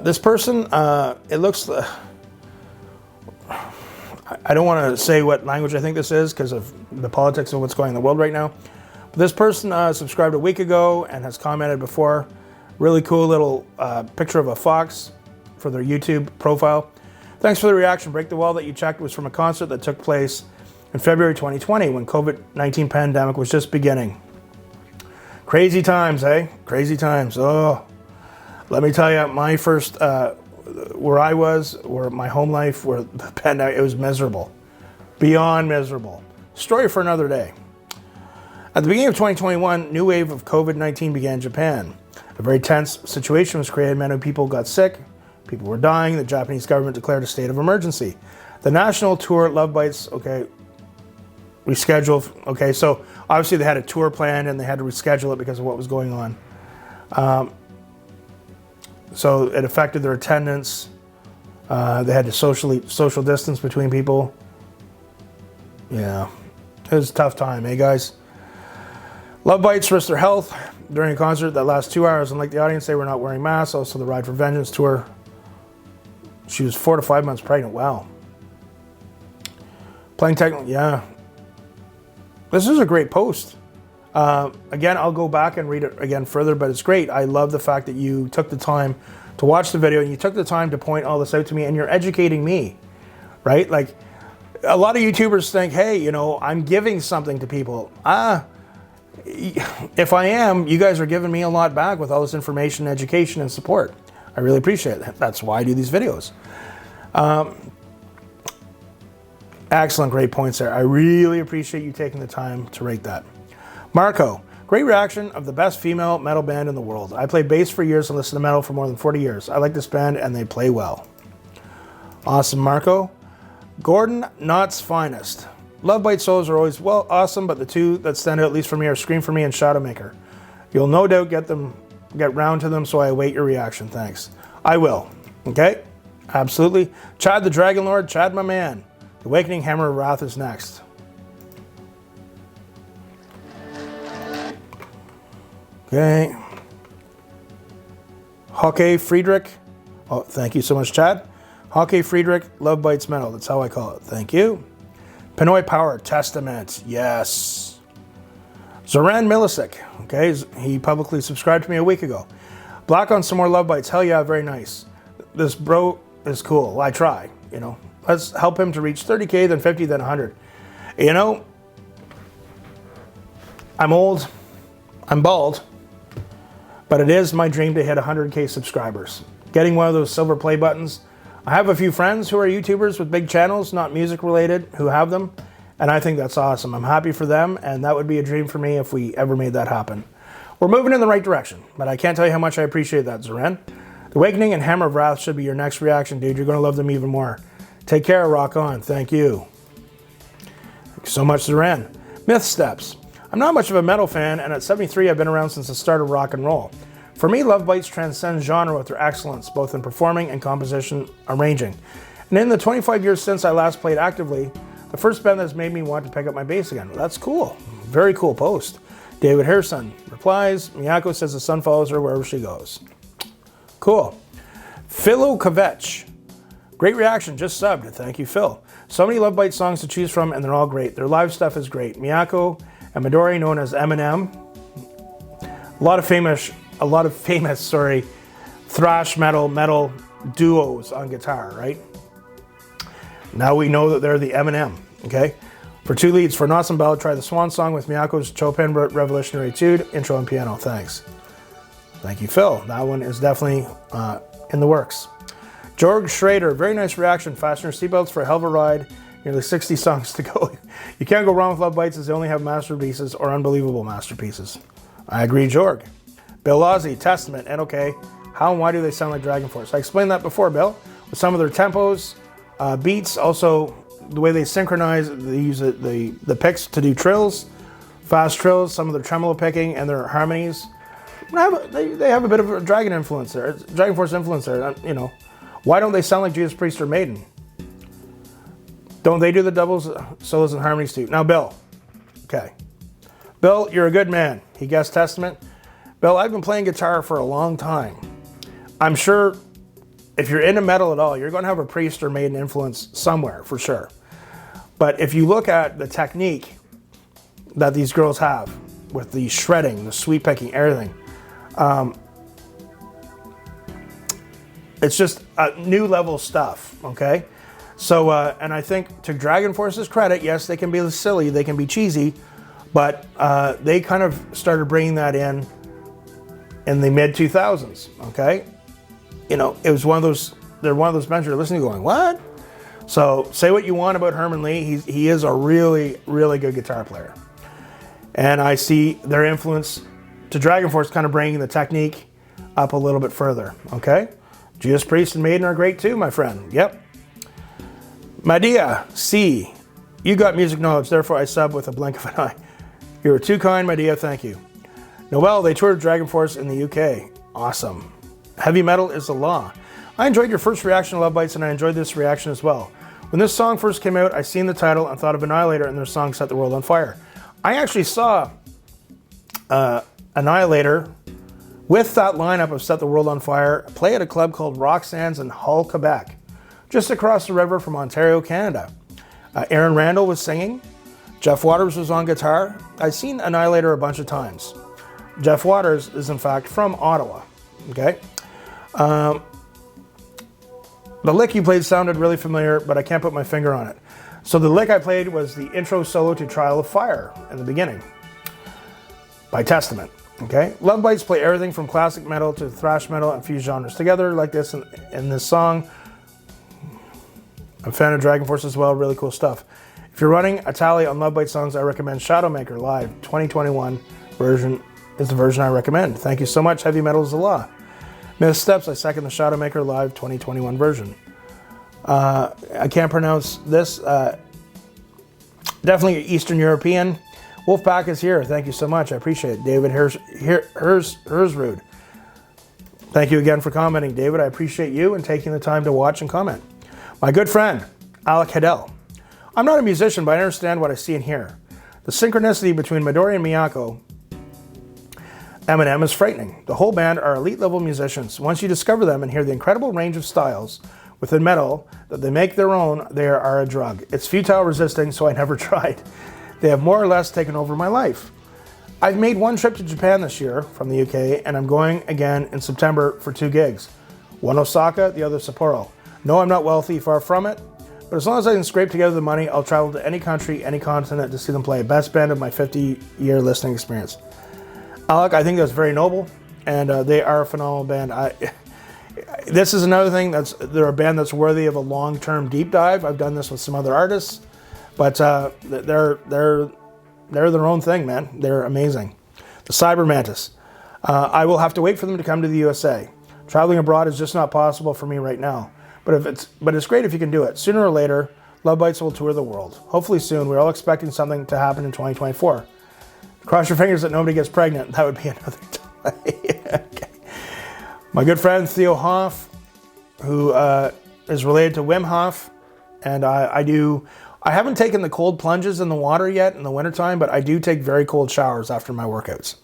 This person, it looks... I don't want to say what language I think this is because of the politics of what's going on in the world right now. But this person subscribed a week ago and has commented before. Really cool little picture of a fox for their YouTube profile. Thanks for the reaction. Break the Wall that you checked was from a concert that took place in February 2020 when COVID-19 pandemic was just beginning. Crazy times, eh? Crazy times. Oh, let me tell you, my first... where I was, where my home life, where the pandemic, it was miserable. Beyond miserable. Story for another day. At the beginning of 2021, new wave of COVID-19 began in Japan. A very tense situation was created. Many people got sick. People were dying. The Japanese government declared a state of emergency. The national tour, Lovebites, rescheduled. Okay, so obviously they had a tour planned and they had to reschedule it because of what was going on. So it affected their attendance. They had to social distance between people. Yeah, it was a tough time, eh, guys? Lovebites risked their health during a concert that lasted 2 hours. Unlike the audience, they were not wearing masks. Also, the Ride for Vengeance tour. She was 4 to 5 months pregnant. Wow. Playing technical, yeah. This is a great post. Again, I'll go back and read it again further, but it's great. I love the fact that you took the time to watch the video and you took the time to point all this out to me and you're educating me, right? Like a lot of YouTubers think, hey, I'm giving something to people. If I am, you guys are giving me a lot back with all this information, education, and support. I really appreciate it. That's why I do these videos. Excellent, great points there. I really appreciate you taking the time to rate that. Marco, great reaction of the best female metal band in the world. I played bass for years and listened to metal for more than 40 years. I like this band and they play well. Awesome, Marco. Gordon, Knott's Finest. Lovebite solos are always, awesome, but the two that stand out, at least for me, are Scream for Me and Shadowmaker. You'll no doubt get round to them, so I await your reaction. Thanks. I will. Okay? Absolutely. Chad the Dragon Lord, Chad my man. The Awakening, Hammer of Wrath is next. Okay. Hockey Friedrich. Oh, thank you so much, Chad. Hockey Friedrich, Lovebites Metal. That's how I call it. Thank you. Pinoy Power, Testament. Yes. Zoran Milisic. Okay, he publicly subscribed to me a week ago. Black on some more Lovebites. Hell yeah, very nice. This bro is cool. Well, I try, Let's help him to reach 30K, then 50, then 100. I'm old. I'm bald. But it is my dream to hit 100K subscribers. Getting one of those silver play buttons. I have a few friends who are YouTubers with big channels, not music related, who have them. And I think that's awesome. I'm happy for them. And that would be a dream for me if we ever made that happen. We're moving in the right direction. But I can't tell you how much I appreciate that, Zoran. The Awakening and Hammer of Wrath should be your next reaction, dude. You're going to love them even more. Take care. Rock on. Thank you. Thank you so much, Zoran. Myth Steps. I'm not much of a metal fan, and at 73 I've been around since the start of rock and roll. For me, Lovebites transcend genre with their excellence, both in performing and composition arranging. And in the 25 years since I last played actively, the first band that's made me want to pick up my bass again. Well, that's cool. Very cool post. David Harrison replies, Miyako says the sun follows her wherever she goes. Cool. Philo Kavech. Great reaction, just subbed. Thank you, Phil. So many Lovebite songs to choose from, and they're all great. Their live stuff is great. Miyako and Midori, known as Eminem. A lot of famous, thrash metal duos on guitar, right? Now we know that they're the Eminem, okay? For 2 leads, for an awesome ballad, try the Swan Song with Miyako's Chopin Revolutionary Etude, intro and piano. Thanks. Thank you, Phil. That one is definitely in the works. George Schrader, very nice reaction. Fasten your seatbelts for a hell of a ride. Nearly 60 songs to go. You can't go wrong with Lovebites as they only have masterpieces or unbelievable masterpieces. I agree, Jorg. Bill Lozzie, Testament, and okay, how and why do they sound like Dragon Force? I explained that before, Bill. With some of their tempos, beats, also the way they synchronize, they use the picks to do trills, fast trills, some of their tremolo picking, and their harmonies. They have a bit of a Dragon influence there, Dragon Force influence there, you know. Why don't they sound like Judas Priest or Maiden? Don't they do the doubles, solos, and harmonies too? Now, Bill. Okay. Bill, you're a good man. He guessed Testament. Bill, I've been playing guitar for a long time. I'm sure if you're into metal at all, you're going to have a Priest or Maiden influence somewhere, for sure. But if you look at the technique that these girls have with the shredding, the sweep picking, everything, it's just new level stuff, okay? So, and I think to Dragon Force's credit, yes, they can be silly, they can be cheesy, but they kind of started bringing that in the mid-2000s, okay? You know, it was they're one of those bands you're listening to going, what? So, say what you want about Herman Lee, he is a really, really good guitar player. And I see their influence to Dragon Force kind of bringing the technique up a little bit further, okay? Judas Priest and Maiden are great too, my friend. Yep. Medea C. You got music knowledge, therefore I sub with a blink of an eye. You were too kind, Medea, thank you. Noel, they toured Dragon Force in the UK. Awesome. Heavy metal is the law. I enjoyed your first reaction to Lovebites, and I enjoyed this reaction as well. When this song first came out, I seen the title and thought of Annihilator and their song Set the World on Fire. I actually saw Annihilator with that lineup of Set the World on Fire play at a club called Roxanne's in Hull, Quebec, just across the river from Ontario, Canada. Aaron Randall was singing. Jeff Waters was on guitar. I've seen Annihilator a bunch of times. Jeff Waters is in fact from Ottawa, okay? The lick you played sounded really familiar, but I can't put my finger on it. So the lick I played was the intro solo to Trial of Fire in the beginning by Testament. Okay, Lovebites play everything from classic metal to thrash metal and fuse genres together like this in this song. I'm a fan of Dragon Force as well, really cool stuff. If you're running a tally on Lovebite songs, I recommend Shadowmaker Live 2021 version is the version I recommend. Thank you so much, Heavy Metal is the Law. Myth Steps, I second the Shadowmaker Live 2021 version. I can't pronounce this. Definitely Eastern European. Wolfpack is here. Thank you so much. I appreciate it. David Hersrud. Thank you again for commenting, David. I appreciate you and taking the time to watch and comment. My good friend, Alec Hedel. I'm not a musician, but I understand what I see and hear. The synchronicity between Midori and Miyako, Eminem, is frightening. The whole band are elite level musicians. Once you discover them and hear the incredible range of styles within metal that they make their own, they are a drug. It's futile resisting, so I never tried. They have more or less taken over my life. I've made one trip to Japan this year from the UK, and I'm going again in September for 2 gigs. One Osaka, the other Sapporo. No, I'm not wealthy, far from it, but as long as I can scrape together the money, I'll travel to any country, any continent to see them play. Best band of my 50-year listening experience. Alec, I think that's very noble, and they are a phenomenal band. This is another thing, they're a band that's worthy of a long-term deep dive. I've done this with some other artists, but they're their own thing, man. They're amazing. The Cyber Mantis. I will have to wait for them to come to the USA. Traveling abroad is just not possible for me right now. But it's great if you can do it. Sooner or later, Lovebites will tour the world. Hopefully soon. We're all expecting something to happen in 2024. Cross your fingers that nobody gets pregnant. That would be another delay. Okay. My good friend Theo Hoff, who is related to Wim Hof, and I haven't taken the cold plunges in the water yet in the wintertime, but I do take very cold showers after my workouts.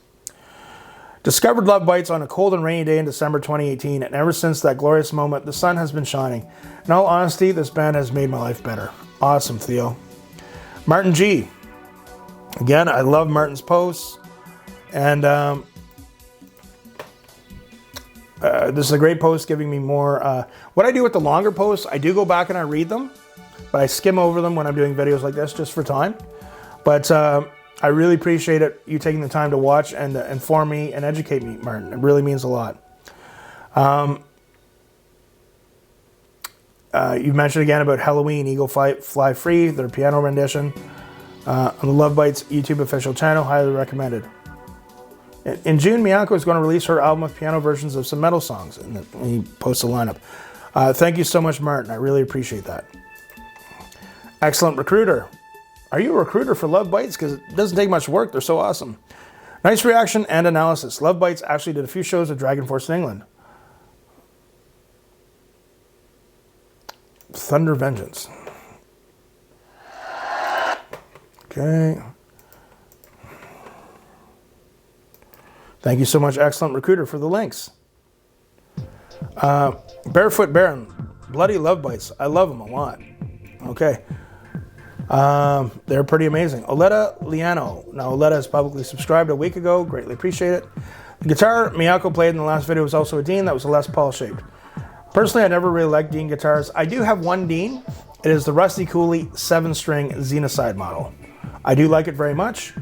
Discovered Lovebites on a cold and rainy day in December 2018, and ever since that glorious moment, the sun has been shining. In all honesty, this band has made my life better. Awesome, Theo. Martin G. Again, I love Martin's posts, and this is a great post giving me more. What I do with the longer posts, I do go back and I read them, but I skim over them when I'm doing videos like this just for time. But I really appreciate it, you taking the time to watch and inform me and educate me, Martin. It really means a lot. You mentioned again about Halloween, Eagle Fly Free, their piano rendition on the Lovebites YouTube official channel. Highly recommended. In June, Miyako is going to release her album with piano versions of some metal songs, and he posts a lineup. Thank you so much, Martin. I really appreciate that. Excellent recruiter. Are you a recruiter for Lovebites? Because it doesn't take much work. They're so awesome. Nice reaction and analysis. Lovebites actually did a few shows with Dragon Force in England. Thunder Vengeance. Okay. Thank you so much, excellent recruiter, for the links. Barefoot Baron. Bloody Lovebites. I love them a lot. Okay. They're pretty amazing. Oleta Liano. Now, Oleta has publicly subscribed a week ago. Greatly appreciate it. The guitar Miyako played in the last video was also a Dean. That was a Les Paul shaped. Personally, I never really liked Dean guitars. I do have one Dean. It is the Rusty Cooley 7-string Xenocide model. I do like it very much.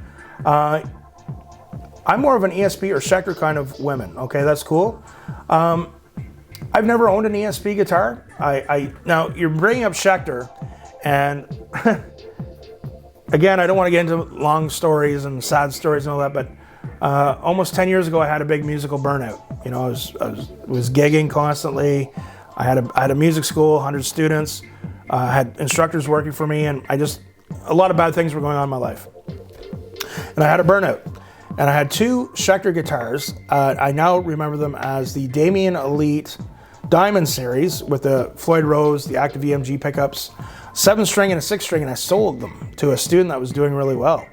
I'm more of an ESP or Schecter kind of woman. Okay, that's cool. I've never owned an ESP guitar. Now, you're bringing up Schecter, and again, I don't want to get into long stories and sad stories and all that, but almost 10 years ago, I had a big musical burnout. You know, I was gigging constantly. I had a music school, 100 students. I had instructors working for me, and a lot of bad things were going on in my life. And I had a burnout. And I had two Schecter guitars. I now remember them as the Damien Elite Diamond series with the Floyd Rose, the active EMG pickups, 7-string and a 6-string, and I sold them to a student that was doing really well.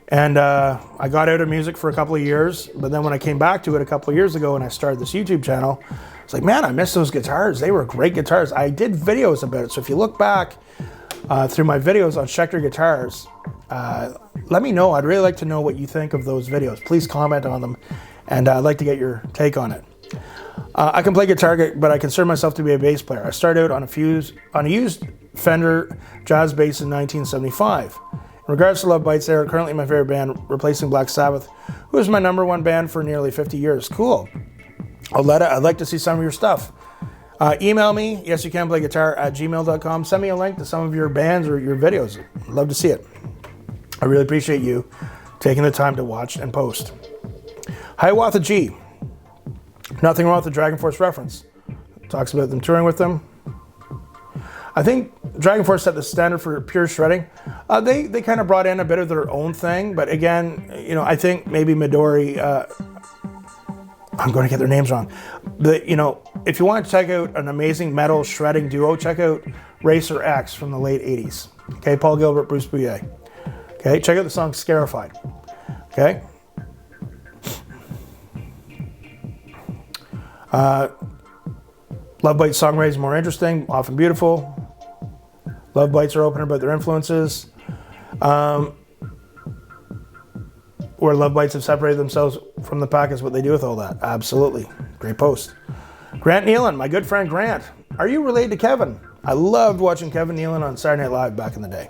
And I got out of music for a couple of years, but then when I came back to it a couple of years ago and I started this YouTube channel, I was like, man, I miss those guitars. They were great guitars. I did videos about it. So if you look back through my videos on Schecter guitars, let me know. I'd really like to know what you think of those videos. Please comment on them, and I'd like to get your take on it. I can play guitar, but I consider myself to be a bass player. I started out on a used Fender jazz bass in 1975. In regards to Lovebites, they are currently my favorite band, replacing Black Sabbath, who is my #1 band for nearly 50 years. Cool. Oleta, I'd like to see some of your stuff. Email me, yesyoucanplayguitar@gmail.com. Send me a link to some of your bands or your videos. I'd love to see it. I really appreciate you taking the time to watch and post. Hiawatha G. Nothing wrong with the Dragon Force reference. Talks about them touring with them. I think Dragon Force set the standard for pure shredding. They kind of brought in a bit of their own thing, but again, you know, I think maybe Midori, I'm going to get their names wrong. If you want to check out an amazing metal shredding duo, check out Racer X from the late 80s. Okay, Paul Gilbert, Bruce Bouillet. Okay, check out the song Scarified. Okay. Lovebites songwriting is more interesting, often beautiful. Lovebites are open about their influences. Where Lovebites have separated themselves from the pack is what they do with all that. Absolutely. Great post. Grant Nealon, my good friend Grant. Are you related to Kevin? I loved watching Kevin Nealon on Saturday Night Live back in the day.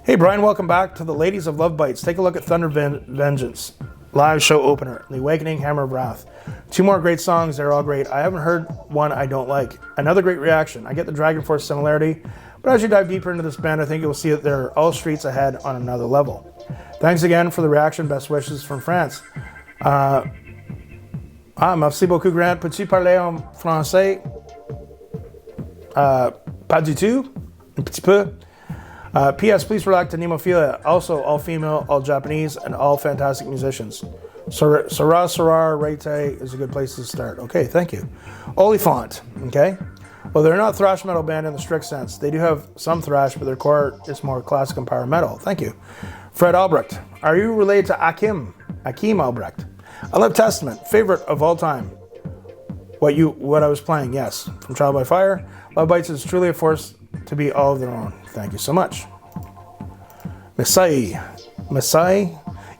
Hey Brian, welcome back to the Ladies of Lovebites. Take a look at Thunder Vengeance, live show opener, The Awakening, Hammer of Wrath. 2 more great songs, they're all great. I haven't heard one I don't like. Another great reaction. I get the Dragon Force similarity, but as you dive deeper into this band, I think you'll see that they're all streets ahead on another level. Thanks again for the reaction. Best wishes from France. Merci beaucoup, Grant. Peux-tu parler en français? Pas du tout. Un petit peu. P.S. Please relax to Nemophilia. Also, all female, all Japanese, and all fantastic musicians. Sarah Reite is a good place to start. Okay, thank you. Oliphant. Okay. Well, they're not thrash metal band in the strict sense. They do have some thrash, but their core is more classic and power metal. Thank you. Fred Albrecht. Are you related to Akim Albrecht? I love Testament. Favorite of all time. What I was playing, yes. From Trial by Fire. Lovebites is truly a force to be all of their own. Thank you so much. Messiah.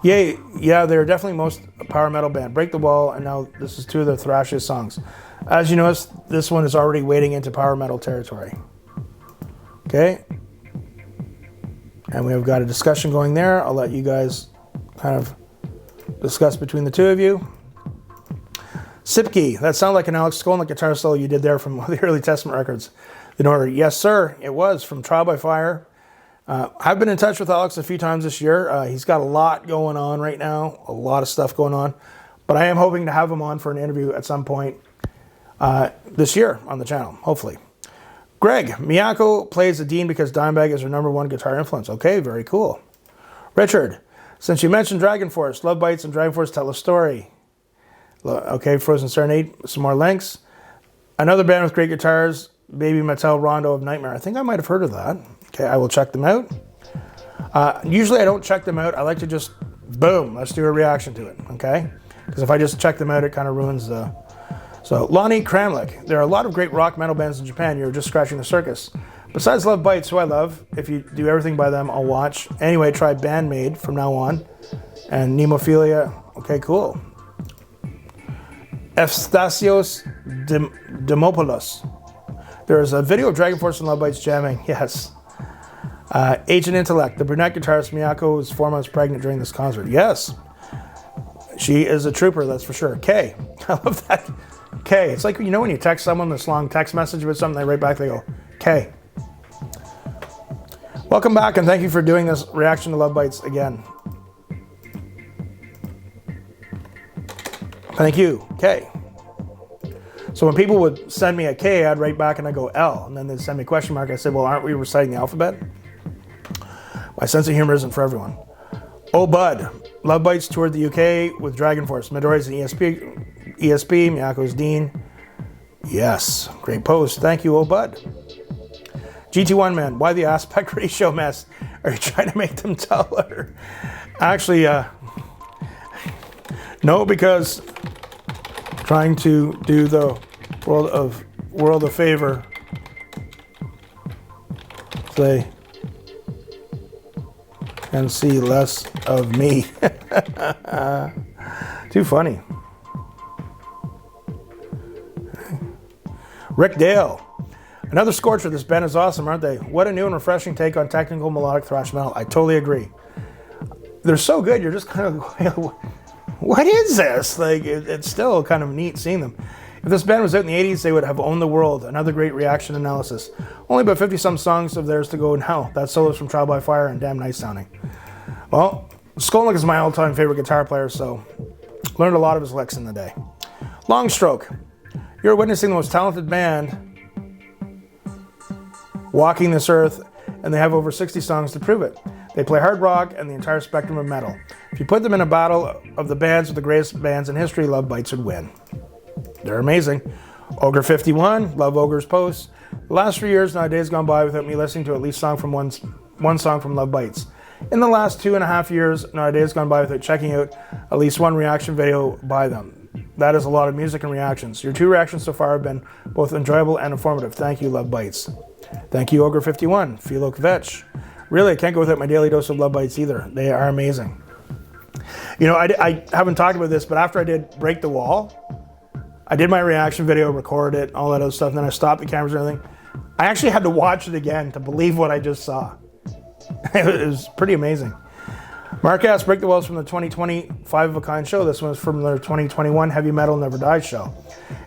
Yeah, they're definitely most power metal band. Break the Wall, and now this is two of their thrashiest songs. As you notice, this one is already wading into power metal territory. Okay. And we have got a discussion going there. I'll let you guys kind of discuss between the two of you. Sipke, that sounded like an Alex Skolnick guitar solo you did there from the early Testament records. In order, yes, sir, it was from Trial by Fire. I've been in touch with Alex a few times this year. He's got a lot going on right now, a lot of stuff going on. But I am hoping to have him on for an interview at some point this year on the channel, hopefully. Greg, Miyako plays the Dean because Dimebag is her #1 guitar influence. Okay, very cool. Richard, since you mentioned Dragon Force, Lovebites and Dragon Force tell a story. Okay, Frozen Serenade, some more links. Another band with great guitars, Baby Mattel Rondo of Nightmare. I think I might have heard of that. Okay, I will check them out. Usually I don't check them out. I like to just, boom, let's do a reaction to it, okay? Because if I just check them out, it kind of ruins the... So, Lonnie Kramlich. There are a lot of great rock metal bands in Japan. You're just scratching the surface. Besides Lovebites, who I love, if you do everything by them, I'll watch. Anyway, try Bandmade from now on. And Nemophilia. Okay, cool. Efstasios Demopoulos. There's a video of Dragon Force and Lovebites jamming. Yes. Agent Intellect. The brunette guitarist Miyako was 4 months pregnant during this concert. Yes. She is a trooper, that's for sure. Kay. I love that. Kay. It's like, you know when you text someone this long text message with something, they write back, they go, Kay. Welcome back, and thank you for doing this reaction to Lovebites again. Thank you, Kay. So when people would send me a K, I'd write back and I'd go L, and then they'd send me a question mark. I said, well, aren't we reciting the alphabet? My sense of humor isn't for everyone. Oh Bud, Lovebites toured the UK with Dragon Force. Midori's an ESP, Miyako's Dean. Yes, great post. Thank you, Oh Bud. GT1 Man, why the aspect ratio mess? Are you trying to make them taller? Actually, no, because trying to do the world a favor. They can see less of me. Too funny. Rick Dale. Another scorcher. This band is awesome, aren't they? What a new and refreshing take on technical melodic thrash metal. I totally agree. They're so good, you're just kind of, what is this? Like, it's still kind of neat seeing them. If this band was out in the 80s, they would have owned the world. Another great reaction analysis. Only about 50-some songs of theirs to go now. That solo's from Trial by Fire and damn nice sounding. Well, Skolnick is my all-time favorite guitar player, so learned a lot of his licks in the day. Longstroke. You're witnessing the most talented band walking this earth, and they have over 60 songs to prove it. They play hard rock and the entire spectrum of metal. If you put them in a battle of the bands with the greatest bands in history, Lovebites would win. They're amazing. Ogre 51, love Ogre's posts. The last 3 years, not a day's gone by without me listening to at least one song from Lovebites. In the last 2.5 years, not a day has gone by without checking out at least one reaction video by them. That is a lot of music and reactions. Your 2 reactions so far have been both enjoyable and informative. Thank you, Lovebites. Thank you, Ogre 51, Philo Kvetch. Really, I can't go without my daily dose of Lovebites either. They are amazing. You know, I haven't talked about this, but after I did Break the Wall, I did my reaction video, recorded it, all that other stuff, and then I stopped the cameras and everything. I actually had to watch it again to believe what I just saw. It was pretty amazing. Mark asked, Break the Walls from the 2020 Five of a Kind show. This one is from their 2021 Heavy Metal Never Dies show.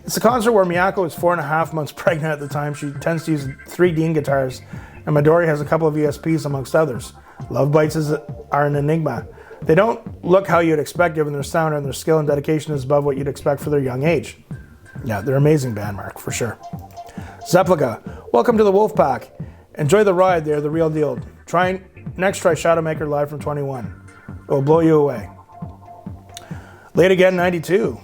It's a concert where Miyako was 4.5 months pregnant at the time. She tends to use 3 Dean guitars, and Midori has a couple of ESPs amongst others. Lovebites are an enigma. They don't look how you'd expect given their sound, and their skill and dedication is above what you'd expect for their young age. Yeah, they're an amazing band, Mark, for sure. Zeplica, welcome to the Wolf Pack. Enjoy the ride. They're the real deal. Next try Shadowmaker live from 21. It will blow you away. Late Again 92.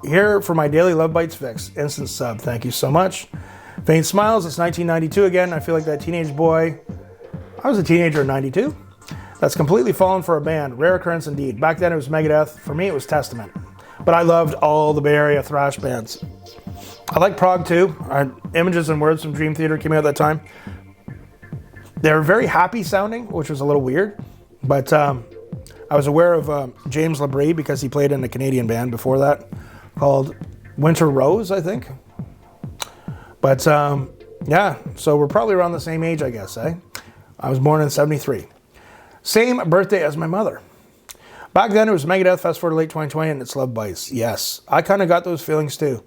Here for my daily Lovebites fix. Instant sub. Thank you so much. Faint Smiles. It's 1992 again. I feel like that teenage boy. I was a teenager in 92. That's completely fallen for a band. Rare occurrence indeed. Back then it was Megadeth. For me it was Testament. But I loved all the Bay Area thrash bands. I like prog too. Images and Words from Dream Theater came out at that time. They were very happy sounding, which was a little weird. But I was aware of James LaBrie because he played in a Canadian band before that called Winter Rose, I think. But yeah, so we're probably around the same age, I guess, eh? I was born in 73. Same birthday as my mother. Back then it was Megadeth, fast forward to late 2020, and it's Lovebites. Yes, I kind of got those feelings too.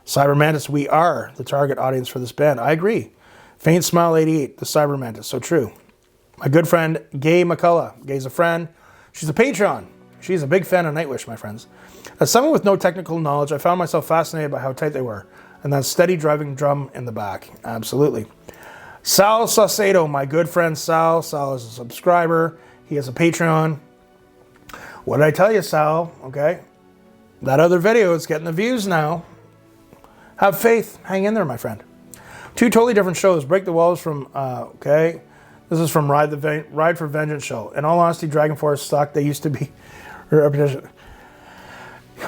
Cyber Mantis, we are the target audience for this band. I agree. Faint Smile 88, the Cyber Mantis, so true. My good friend, Gay McCullough. Gay's a friend. She's a Patreon. She's a big fan of Nightwish, my friends. As someone with no technical knowledge, I found myself fascinated by how tight they were. And that steady driving drum in the back. Absolutely. Sal Saucedo, my good friend Sal. Sal is a subscriber. He has a Patreon. What did I tell you, Sal? Okay. That other video is getting the views now. Have faith. Hang in there, my friend. Two totally different shows. Break the Walls from, okay. This is from Ride for Vengeance show. In all honesty, Dragon Force sucked. They used to be repetition.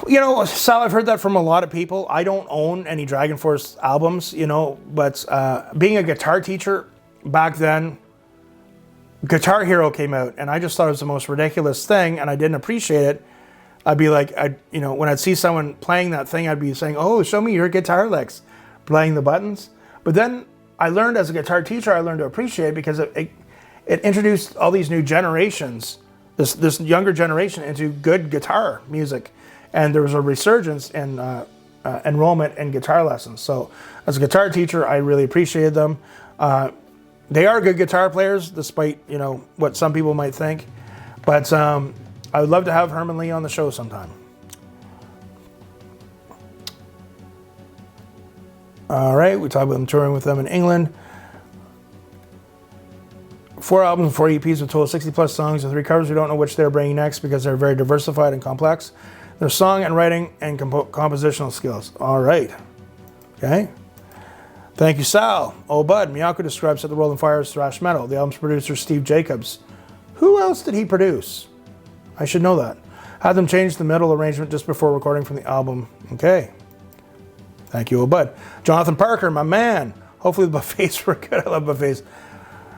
You know, Sal, I've heard that from a lot of people. I don't own any Dragon Force albums, you know, but being a guitar teacher back then, Guitar Hero came out, and I just thought it was the most ridiculous thing, and I didn't appreciate it. I'd be like, you know, when I'd see someone playing that thing, I'd be saying, "Oh, show me your guitar licks," playing the buttons. But then I learned as a guitar teacher, I learned to appreciate it because it introduced all these new generations, this younger generation, into good guitar music, and there was a resurgence in enrollment in guitar lessons. So as a guitar teacher, I really appreciated them. They are good guitar players, despite, you know, what some people might think. But I would love to have Herman Lee on the show sometime. All right, we talked about them touring with them in England. 4 albums, 4 EPs with a total of 60 plus songs and 3 covers. We don't know which they're bringing next because they're very diversified and complex. Their song and writing and compositional skills. All right. Okay. Thank you, Sal. Oh, Bud. Miyako describes Set the World on Fire as thrash metal. The album's producer, Steve Jacobs. Who else did he produce? I should know that. Had them change the middle arrangement just before recording from the album. Okay. Thank you, oh, Bud. Jonathan Parker, my man. Hopefully the buffets were good. I love buffets.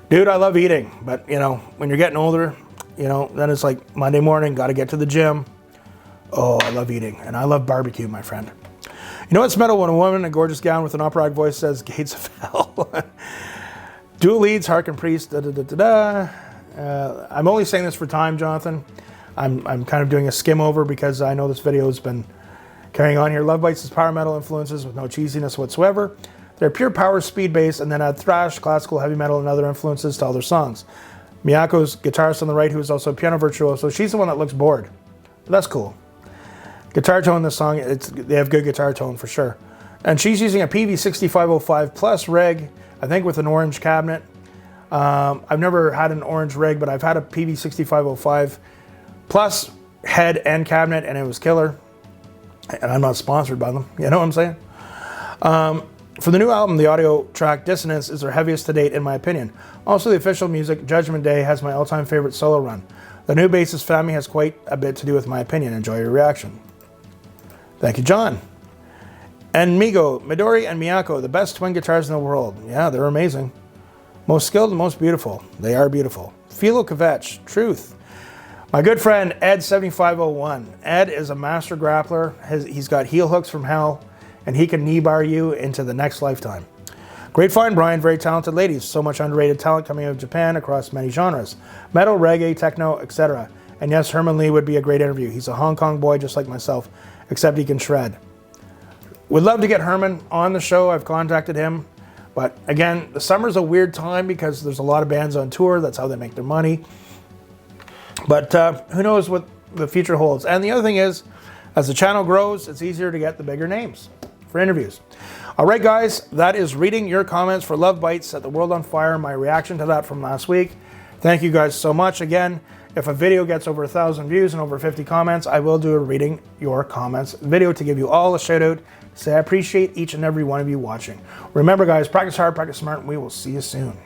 Dude, I love eating. But, you know, when you're getting older, you know, then it's like Monday morning, got to get to the gym. Oh, I love eating. And I love barbecue, my friend. You know what's metal when a woman in a gorgeous gown with an operatic voice says, "Gates of Hell." Dual leads, Harkin Priest, I'm only saying this for time, Jonathan. I'm kind of doing a skim over because I know this video has been carrying on here. Lovebites is power metal influences with no cheesiness whatsoever. They're pure power, speed bass, and then add thrash, classical, heavy metal, and other influences to all their songs. Miyako's guitarist on the right, who is also a piano virtuoso, she's the one that looks bored. But that's cool. Guitar tone in this song, they have good guitar tone for sure. And she's using a PV6505 Plus rig, I think with an orange cabinet. I've never had an orange rig, but I've had a PV6505 Plus head and cabinet, and it was killer. And I'm not sponsored by them, you know what I'm saying? For the new album, the audio track Dissonance is their heaviest to date, in my opinion. Also, the official music, Judgment Day, has my all-time favorite solo run. The new bassist Fami has quite a bit to do with my opinion. Enjoy your reaction. Thank you, John. And Migo, Midori and Miyako, the best twin guitars in the world. Yeah, they're amazing. Most skilled and most beautiful. They are beautiful. Philo Kvetch, truth. My good friend, Ed7501. Ed is a master grappler. He's got heel hooks from hell, and he can knee bar you into the next lifetime. Great find, Brian. Very talented ladies. So much underrated talent coming out of Japan across many genres. Metal, reggae, techno, etc. And yes, Herman Lee would be a great interview. He's a Hong Kong boy just like myself, except he can shred. Would love to get Herman on the show. I've contacted him. But again, the summer's a weird time because there's a lot of bands on tour. That's how they make their money. But who knows what the future holds. And the other thing is, as the channel grows, it's easier to get the bigger names. for interviews. All right, guys, that is reading your comments for Lovebites Set the World on Fire, my reaction to that from last week. Thank you guys so much. Again, if a video gets over 1,000 views and over 50 comments, I will do a reading your comments video to give you all a shout out. Say I appreciate each and every one of you watching. Remember, guys, practice hard, practice smart, and we will see you soon.